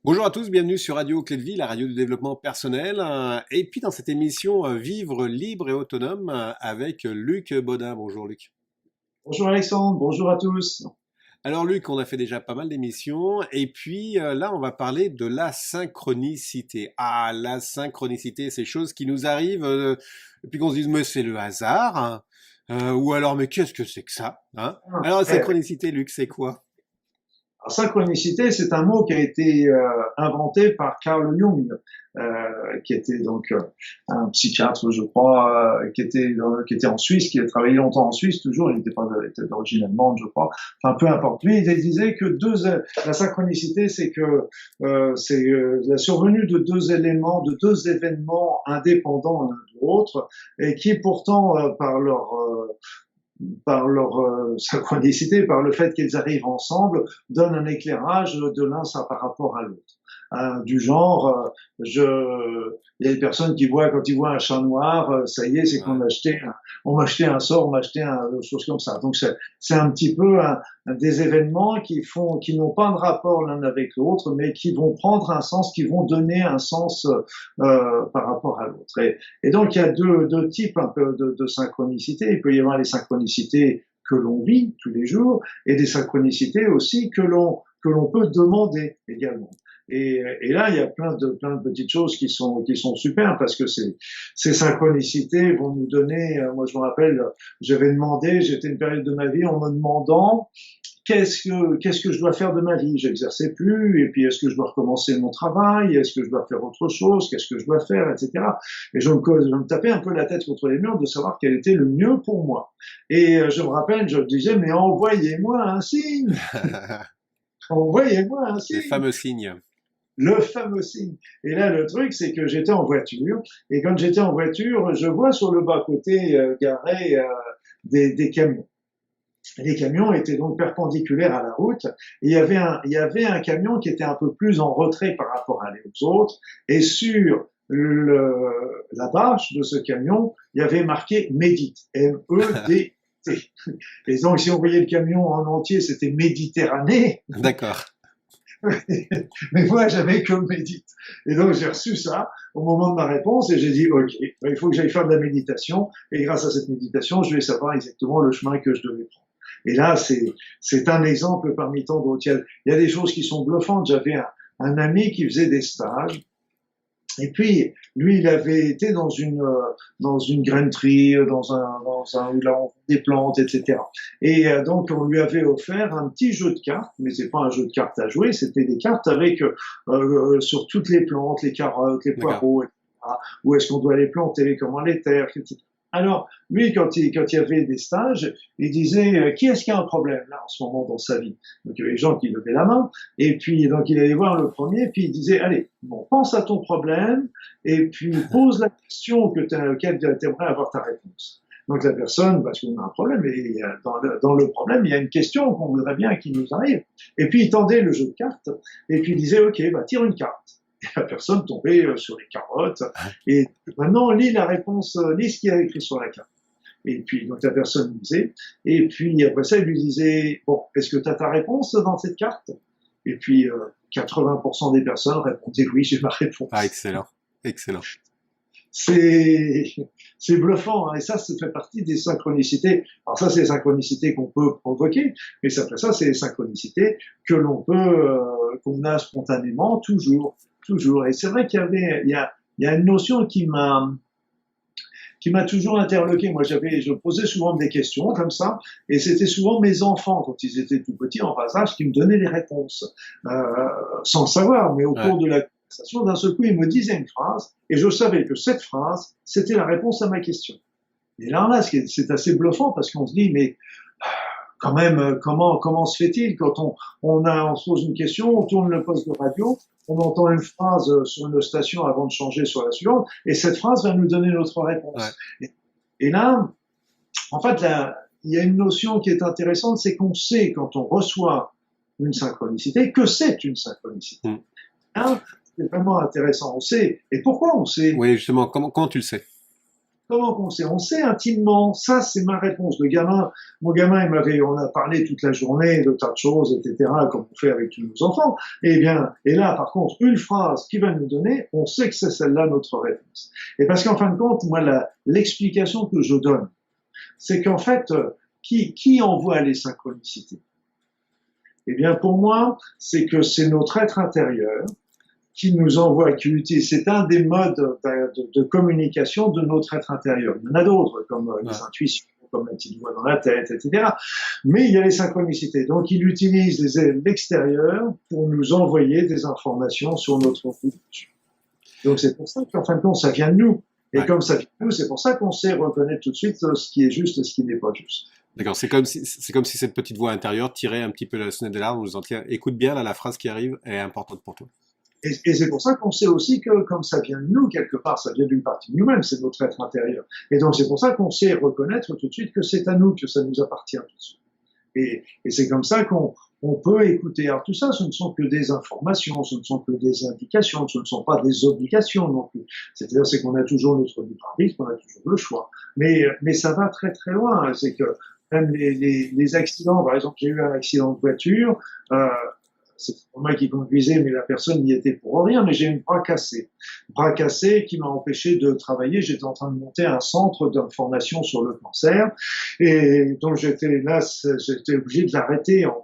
Bonjour à tous, bienvenue sur Radio Clé de Vie, la radio du développement personnel. Et puis dans cette émission Vivre libre et autonome avec Luc Baudin. Bonjour Luc. Bonjour Alexandre, bonjour à tous. Alors Luc, on a fait déjà pas mal d'émissions et puis là on va parler de la synchronicité. Ah, la synchronicité, ces choses qui nous arrivent et puis qu'on se dise mais c'est le hasard, hein. Ou alors mais qu'est-ce que c'est que ça, hein? Alors la synchronicité Luc, c'est quoi? Alors, synchronicité, c'est un mot qui a été inventé par Carl Jung, qui était donc un psychiatre, je crois, qui était en Suisse, qui a travaillé longtemps en Suisse, toujours, il n'était pas il était d'origine allemande, je crois. Enfin, peu importe. Lui, il disait que la synchronicité, c'est la survenue de deux éléments, de deux événements indépendants l'un de l'autre, et qui pourtant, par leur synchronicité, par le fait qu'ils arrivent ensemble, donnent un éclairage de l'un par rapport à l'autre. Du genre, il y a des personnes qui voient, quand ils voient un chat noir, ça y est, c'est qu'on Ouais. m'a acheté un sort, on m'a acheté une chose comme ça. Donc c'est un petit peu des événements qui n'ont pas de rapport l'un avec l'autre, mais qui vont prendre un sens, qui vont donner un sens par rapport à l'autre. Et donc il y a deux types un peu de synchronicité. Il peut y avoir les synchronicités que l'on vit tous les jours et des synchronicités aussi que l'on peut demander également. Et là, il y a plein de petites choses qui sont super parce que ces synchronicités vont nous donner. Moi, je me rappelle, j'étais une période de ma vie en me demandant qu'est-ce que je dois faire de ma vie. J'exerçais plus, et puis est-ce que je dois recommencer mon travail, est-ce que je dois faire autre chose, qu'est-ce que je dois faire, etc. Et je me tapais un peu la tête contre les murs de savoir quel était le mieux pour moi. Et je me rappelle, je disais, mais envoyez-moi un signe, envoyez-moi un Les signe. fameux signes. Le fameux signe. Et là, le truc, c'est que j'étais en voiture, et quand j'étais en voiture, je vois sur le bas-côté garé des camions. Les camions étaient donc perpendiculaires à la route, et il y avait un camion qui était un peu plus en retrait par rapport aux autres, et sur la bâche de ce camion, il y avait marqué Médite, M-E-D-T. Et donc, si on voyait le camion en entier, c'était Méditerranée, D'accord. mais moi, j'avais que médite. Et donc, j'ai reçu ça au moment de ma réponse et j'ai dit, OK, il faut que j'aille faire de la méditation. Et grâce à cette méditation, je vais savoir exactement le chemin que je devais prendre. Et là, c'est un exemple parmi tant d'autres. Il y a des choses qui sont bluffantes. J'avais un ami qui faisait des stages. Et puis, lui, il avait été dans une grainerie, où là, on vend des plantes, etc. Et donc, on lui avait offert un petit jeu de cartes, mais c'est pas un jeu de cartes à jouer, c'était des cartes avec, sur toutes les plantes, les carottes, les D'accord. poireaux, etc. Où est-ce qu'on doit les planter, comment les terre, etc. Alors, lui, quand il y avait des stages, il disait, qui est-ce qui a un problème, là, en ce moment, dans sa vie? Donc, il y avait les gens qui levaient la main, et puis, donc, il allait voir le premier, puis il disait, allez, bon, pense à ton problème, et puis pose la question auquel tu aimerais avoir ta réponse. Donc, la personne, parce qu'on a un problème, et dans le problème, il y a une question qu'on voudrait bien qu'il nous arrive. Et puis, il tendait le jeu de cartes, et puis il disait, OK, bah, tire une carte. Et la personne tombait sur les carottes, et maintenant, lis la réponse, lis ce qu'il y a écrit sur la carte. Et puis, donc, la personne lisait. Et puis, après ça, il lui disait, bon, est-ce que tu as ta réponse dans cette carte? Et puis, 80% des personnes répondaient, oui, j'ai ma Ah, réponse. excellent. Excellent. C'est, c'est bluffant, hein. Et ça fait partie des synchronicités. Alors ça, c'est les synchronicités qu'on peut provoquer, mais après ça, c'est les synchronicités qu'on a spontanément, toujours, toujours. Et c'est vrai qu'il y a une notion qui m'a toujours interloqué. Moi, je posais souvent des questions comme ça, et c'était souvent mes enfants, quand ils étaient tout petits, en bas âge, qui me donnaient les réponses, sans le savoir, mais au Ouais. cours de la conversation, d'un seul coup, ils me disaient une phrase, et je savais que cette phrase, c'était la réponse à ma question. Et là, c'est assez bluffant, parce qu'on se dit, mais quand même, comment se fait-il quand on se pose une question, on tourne le poste de radio, on entend une phrase sur une station avant de changer sur la suivante, et cette phrase va nous donner notre Ouais. réponse. Et là, en fait, là, il y a une notion qui est intéressante, c'est qu'on sait quand on reçoit une synchronicité que c'est une synchronicité. Mm. Hein, c'est vraiment intéressant. On sait. Et pourquoi on sait? Oui, justement, comment tu le sais? Comment qu'on sait? On sait intimement. Ça, c'est ma réponse. Mon gamin, on a parlé toute la journée de tas de choses, etc., comme on fait avec tous nos enfants. Eh bien, et là, par contre, une phrase qu'il va nous donner, on sait que c'est celle-là notre réponse. Et parce qu'en fin de compte, moi, l'explication que je donne, c'est qu'en fait, qui envoie les synchronicités? Eh bien, pour moi, c'est que c'est notre être intérieur qui nous envoie, qui utilise. C'est un des modes de communication de notre être intérieur. Il y en a d'autres, comme les intuitions, comme la petite voix dans la tête, etc. Mais il y a les synchronicités. Donc, il utilise l'extérieur pour nous envoyer des informations sur notre route. Donc, c'est pour ça qu'en fin de compte, ça vient de nous. Et comme ça vient de nous, c'est pour ça qu'on sait reconnaître tout de suite ce qui est juste et ce qui n'est pas juste. D'accord, c'est comme si cette petite voix intérieure tirait un petit peu la sonnette d'alarme en nous disant, tiens, écoute bien, là, la phrase qui arrive est importante pour toi. Et c'est pour ça qu'on sait aussi que comme ça vient de nous, quelque part, ça vient d'une partie de nous-mêmes, c'est notre être intérieur. Et donc c'est pour ça qu'on sait reconnaître tout de suite que c'est à nous, que ça nous appartient tout de suite. Et c'est comme ça qu'on peut écouter. Alors tout ça, ce ne sont que des informations, ce ne sont que des indications, ce ne sont pas des obligations non plus. C'est-à-dire c'est qu'on a toujours notre libre arbitre, qu'on a toujours le choix. Mais ça va très très loin. C'est que même les accidents, par exemple, j'ai eu un accident de voiture, c'est pas moi qui conduisais, mais la personne n'y était pour rien, mais j'ai une bras cassé. Bras cassé qui m'a empêché de travailler. J'étais en train de monter un centre d'information sur le cancer. Et donc j'étais obligé de l'arrêter en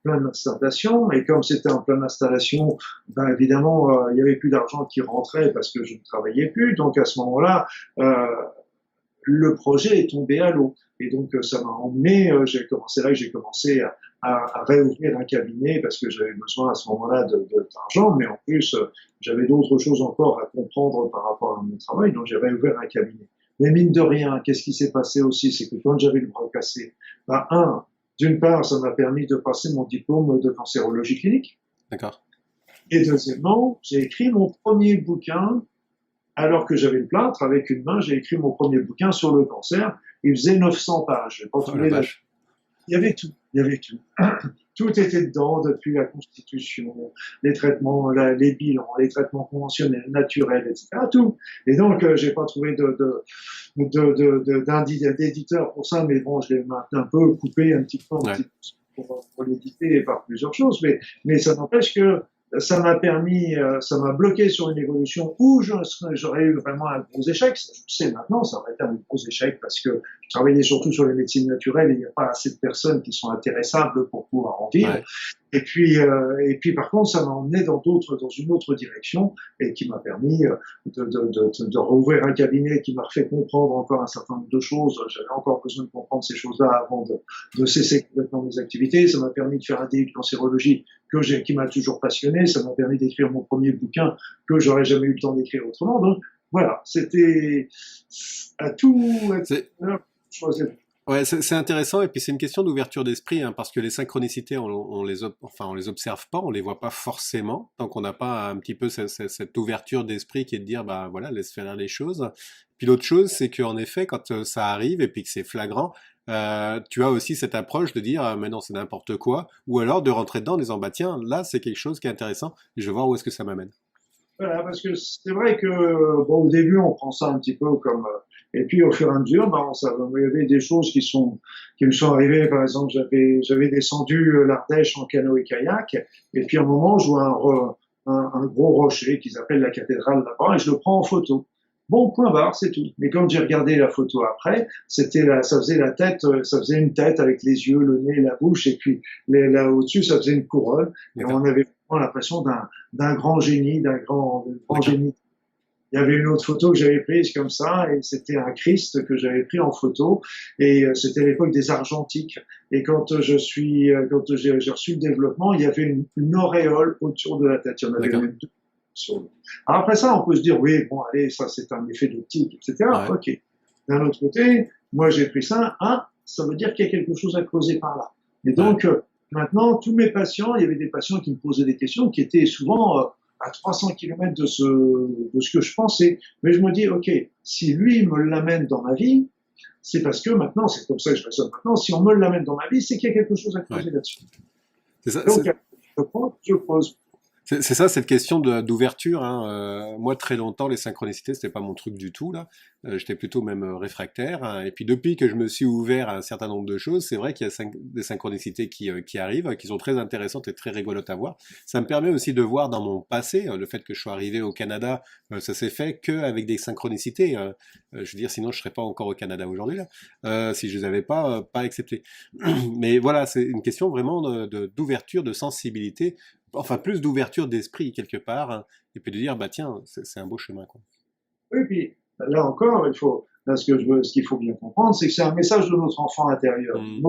pleine installation. Et comme c'était en pleine installation, ben évidemment, il y avait plus d'argent qui rentrait parce que je ne travaillais plus. Donc à ce moment-là, le projet est tombé à l'eau. Et donc ça m'a emmené, c'est là que j'ai commencé à réouvrir un cabinet parce que j'avais besoin à ce moment-là d'argent, mais en plus j'avais d'autres choses encore à comprendre par rapport à mon travail, donc j'ai réouvert un cabinet. Mais mine de rien, qu'est-ce qui s'est passé aussi, c'est que quand j'avais le bras cassé, d'une part, ça m'a permis de passer mon diplôme de cancérologie clinique. D'accord. Et deuxièmement, j'ai écrit mon premier bouquin. Alors que j'avais le plâtre, avec une main, j'ai écrit mon premier bouquin sur le cancer. Il faisait 900 pages. Il y avait tout. Tout était dedans, depuis la constitution, les traitements, les bilans, les traitements conventionnels, naturels, etc. Tout. Et donc, j'ai pas trouvé d'éditeur pour ça, mais bon, je l'ai un peu coupé un petit peu pour l'éditer par plusieurs choses. Mais ça n'empêche que ça m'a bloqué sur une évolution où j'aurais eu vraiment un gros échec. Ça, je le sais maintenant, ça aurait été un gros échec parce que je travaillais surtout sur les médecines naturelles et il n'y a pas assez de personnes qui sont intéressables pour pouvoir en vivre. Ouais. Et puis par contre, ça m'a emmené dans une autre direction et qui m'a permis de rouvrir un cabinet qui m'a fait comprendre encore un certain nombre de choses. J'avais encore besoin de comprendre ces choses-là avant de cesser complètement mes activités. Ça m'a permis de faire un DU de cancérologie qui m'a toujours passionné. Ça m'a permis d'écrire mon premier bouquin que j'aurais jamais eu le temps d'écrire autrement. Donc voilà, c'était à tout. Ouais, c'est intéressant et puis c'est une question d'ouverture d'esprit parce que les synchronicités on les observe pas, on les voit pas forcément tant qu'on n'a pas un petit peu cette ouverture d'esprit qui est de dire bah voilà, laisse faire les choses. Puis l'autre chose c'est qu'en effet quand ça arrive et puis que c'est flagrant, tu as aussi cette approche de dire mais non c'est n'importe quoi ou alors de rentrer dedans en disant bah tiens là c'est quelque chose qui est intéressant et je vais voir où est-ce que ça m'amène. Voilà, parce que c'est vrai que bon au début on prend ça un petit peu comme et puis au fur et à mesure, il y avait des choses qui me sont arrivées. Par exemple, j'avais descendu l'Ardèche en canot et kayak, et puis à un moment, je vois un gros rocher qui s'appelle la cathédrale là-bas, et je le prends en photo. Bon, point barre, c'est tout. Mais quand j'ai regardé la photo après, ça faisait une tête avec les yeux, le nez, la bouche, et puis là au-dessus, ça faisait une couronne, et on avait vraiment l'impression d'un grand génie, d'un grand génie. Il y avait une autre photo que j'avais prise comme ça, et c'était un Christ que j'avais pris en photo, et c'était l'époque des argentiques. Et quand j'ai reçu le développement, il y avait une auréole autour de la tête. Il y en avait même deux. Alors après ça, on peut se dire, oui, bon, allez, ça c'est un effet d'optique, etc. Ouais. Ok. D'un autre côté, moi j'ai pris ça, ça veut dire qu'il y a quelque chose à creuser par là. Et donc, maintenant, tous mes patients, il y avait des patients qui me posaient des questions qui étaient souvent à 300 km de ce que je pensais. Mais je me dis, ok, si lui me l'amène dans ma vie, c'est parce que maintenant, c'est comme ça que je raisonne maintenant, si on me l'amène dans ma vie, c'est qu'il y a quelque chose à creuser là-dessus. C'est ça, donc, je pose. C'est ça, cette question d'ouverture, hein. Moi, très longtemps, les synchronicités, c'était pas mon truc du tout, là. J'étais plutôt même réfractaire, hein. Et puis depuis que je me suis ouvert à un certain nombre de choses, c'est vrai qu'il y a des synchronicités qui arrivent, qui sont très intéressantes et très rigolotes à voir. Ça me permet aussi de voir dans mon passé, le fait que je sois arrivé au Canada, ça s'est fait qu'avec des synchronicités. Je veux dire, sinon je serais pas encore au Canada aujourd'hui, là, si je les avais pas acceptées. Mais voilà, c'est une question vraiment d'ouverture, de sensibilité, enfin plus d'ouverture d'esprit quelque part, hein, et puis de dire bah tiens c'est un beau chemin quoi. Oui, puis là encore, là, ce qu'il faut bien comprendre, c'est que c'est un message de notre enfant intérieur. Hmm.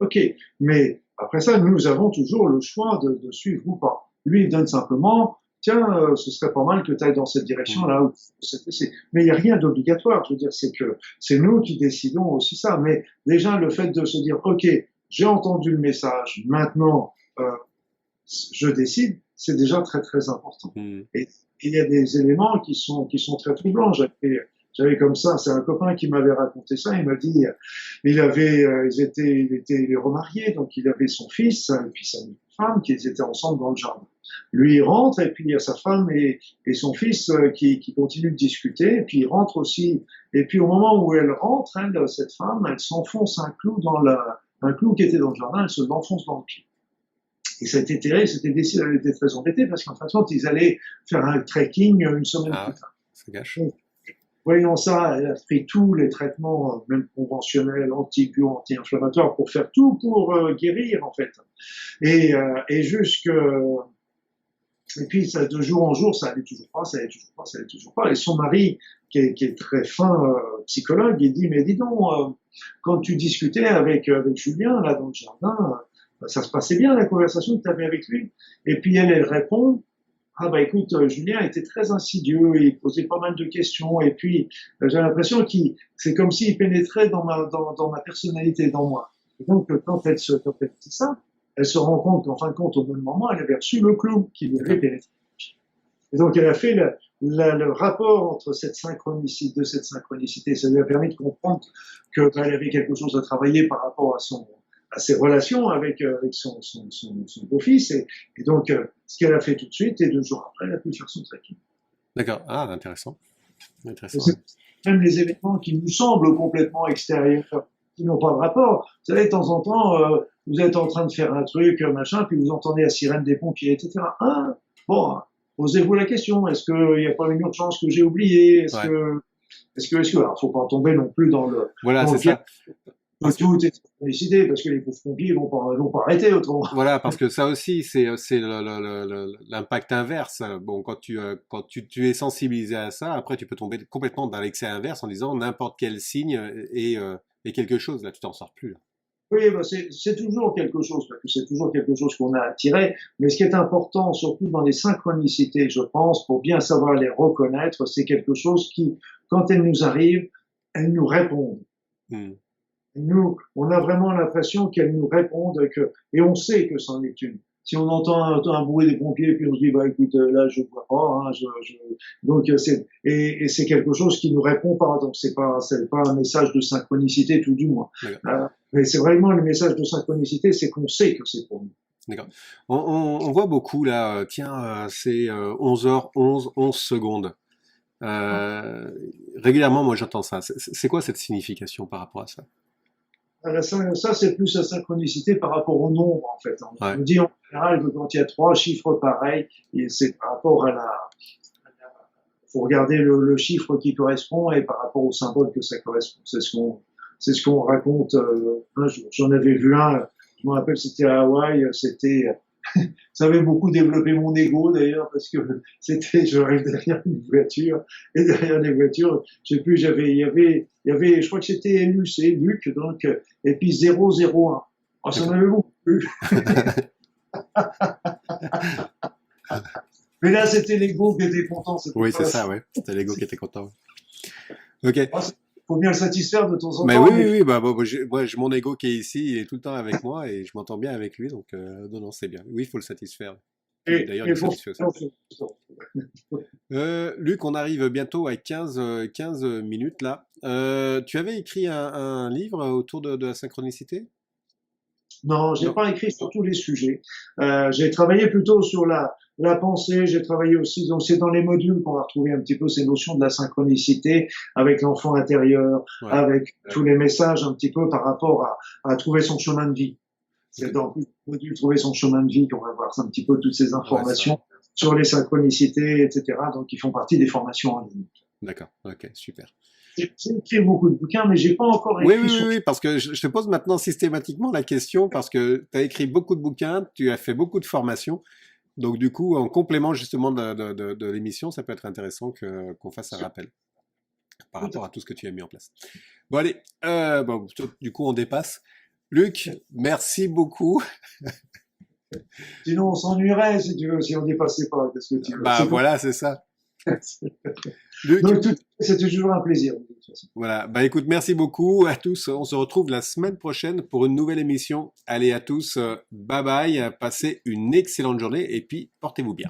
Ok, mais après ça, nous avons toujours le choix de suivre ou pas. Lui, il donne simplement, tiens, ce serait pas mal que tu ailles dans cette Hmm. direction-là. Mais il n'y a rien d'obligatoire. Je veux dire, c'est que c'est nous qui décidons aussi ça. Mais déjà, le fait de se dire, ok, j'ai entendu le message, maintenant, je décide, c'est déjà très très important. Hmm. Et il y a des éléments qui sont très troublants. J'avais comme ça, c'est un copain qui m'avait raconté ça. Il m'a dit, il était remarié, donc il avait son fils et puis sa femme qui étaient ensemble dans le jardin. Lui il rentre et puis il y a sa femme et son fils qui continuent de discuter. Et puis il rentre aussi. Et puis au moment où elle rentre, elle, cette femme, elle s'enfonce un clou qui était dans le jardin, elle se l'enfonce dans le pied. Et ça a été terrible, elle était très embêtée parce qu'en fin de compte, ils allaient faire un trekking une semaine Ah plus ouais, tard. ça gâche. Donc, voyant ça, elle a pris tous les traitements, même conventionnels, anti-inflammatoires, pour faire tout pour guérir, en fait. Et et puis, ça, de jour en jour, ça allait toujours pas, ça allait toujours pas, ça allait toujours pas. Et son mari, qui est très fin psychologue, il dit, mais dis donc, quand tu discutais avec Julien, là, dans le jardin, ça se passait bien, la conversation que tu avais avec lui. Et puis, elle répond, ah bah écoute, Julien était très insidieux, il posait pas mal de questions, et puis j'ai l'impression qu'il, c'est comme s'il pénétrait dans ma personnalité, dans moi. Et donc quand elle dit ça, elle se rend compte qu'en fin de compte, au même moment, elle avait reçu le clou qui lui avait D'accord. pénétré. Et donc elle a fait le rapport entre cette synchronicité, ça lui a permis de comprendre que bah, elle avait quelque chose à travailler par rapport à ses relations avec son beau-fils. Et donc, ce qu'elle a fait tout de suite, et 2 jours après, elle a pu faire son trekking. D'accord. Ah intéressant. Et Intéressant. c'est même les événements qui nous semblent complètement extérieurs, qui n'ont pas de rapport. Vous savez, de temps en temps, vous êtes en train de faire un truc, machin, puis vous entendez la sirène des pompiers, etc. Ah, bon, posez-vous la question, est-ce qu'il n'y a pas une urgence que j'ai oubliée? Ouais. Alors, faut pas tomber non plus Voilà, dans c'est le piège ça. de Parce que tout est décidé, parce que les pauvres pompiers vont pas arrêter autrement. voilà, parce que ça aussi, c'est l'impact inverse. Bon, quand tu es sensibilisé à ça, après tu peux tomber complètement dans l'excès inverse en disant n'importe quel signe est quelque chose. Là, tu t'en sors plus. Là. Oui, bah c'est toujours quelque chose, parce que c'est toujours quelque chose qu'on a attiré. Mais ce qui est important, surtout dans les synchronicités, je pense, pour bien savoir les reconnaître, c'est quelque chose qui, quand elles nous arrivent, elles nous répondent. Hmm. Nous, on a vraiment l'impression qu'elles nous répondent et on sait que c'en est une. Si on entend un bruit des pompiers, puis on se dit, bah écoute, là je vois pas, hein, donc et c'est quelque chose qui nous répond pas, donc c'est pas un message de synchronicité tout du moins. D'accord. Mais c'est vraiment le message de synchronicité, c'est qu'on sait que c'est pour nous. D'accord. On voit beaucoup là, tiens, c'est 11h11, 11 secondes. Euh, Régulièrement, moi j'entends ça. C'est quoi cette signification par rapport à ça? Ça c'est plus la synchronicité par rapport au nombre, en fait. Ouais. On dit en général que quand il y a 3 chiffres pareils, et c'est par rapport faut regarder le chiffre qui correspond et par rapport au symbole que ça correspond. C'est ce qu'on raconte un jour. J'en avais vu un, je me rappelle, c'était à Hawaï, ça avait beaucoup développé mon ego d'ailleurs parce que j'arrive derrière une voiture et derrière les voitures, je sais plus, je crois que c'était LUC, Luc, donc, et puis 001. Alors, ça D'accord. m'avait beaucoup plu. Mais là, c'était l'ego qui était content, c'était Oui, pas c'est la ça, ouais. C'était l'ego qui était content. Ok. Ah, faut bien le satisfaire de temps en Mais oui, temps, oui, mais oui, bah, mon ego qui est ici, il est tout le temps avec moi et je m'entends bien avec lui, donc non, non, c'est bien. Oui, il faut le satisfaire. Puis d'ailleurs, il et nous pour satisfait aussi. Luc, on arrive bientôt à 15 minutes là. Tu avais écrit un livre autour de la synchronicité? Non, j'ai Non? pas écrit sur tous les sujets. J'ai travaillé plutôt sur la pensée. J'ai travaillé aussi, donc c'est dans les modules qu'on va retrouver un petit peu ces notions de la synchronicité avec l'enfant intérieur, Ouais. avec tous les messages un petit peu par rapport à trouver son chemin de vie. C'est Ok. dans le module trouver son chemin de vie qu'on va voir un petit peu toutes ces Ouais, ça. informations sur les synchronicités, etc. Donc, qui font partie des formations en ligne. D'accord. Ok, super. J'ai écrit beaucoup de bouquins, mais j'ai pas encore Oui, oui, écrit oui, sur. oui, parce que je te pose maintenant systématiquement la question parce que tu as écrit beaucoup de bouquins, tu as fait beaucoup de formations. Donc, du coup, en complément justement de l'émission, ça peut être intéressant qu'on fasse un rappel par rapport à tout ce que tu as mis en place. Bon, allez, bon, du coup, on dépasse. Luc, merci beaucoup. Sinon, on s'ennuierait, si tu veux, si on dépassait pas. Qu'est-ce que tu veux? Bah C'est pour. voilà, c'est ça. Luc, Donc, c'est toujours un plaisir, de toute façon. voilà. Bah écoute, merci beaucoup à tous. On se retrouve la semaine prochaine pour une nouvelle émission. Allez à tous, bye bye, passez une excellente journée et puis portez-vous bien.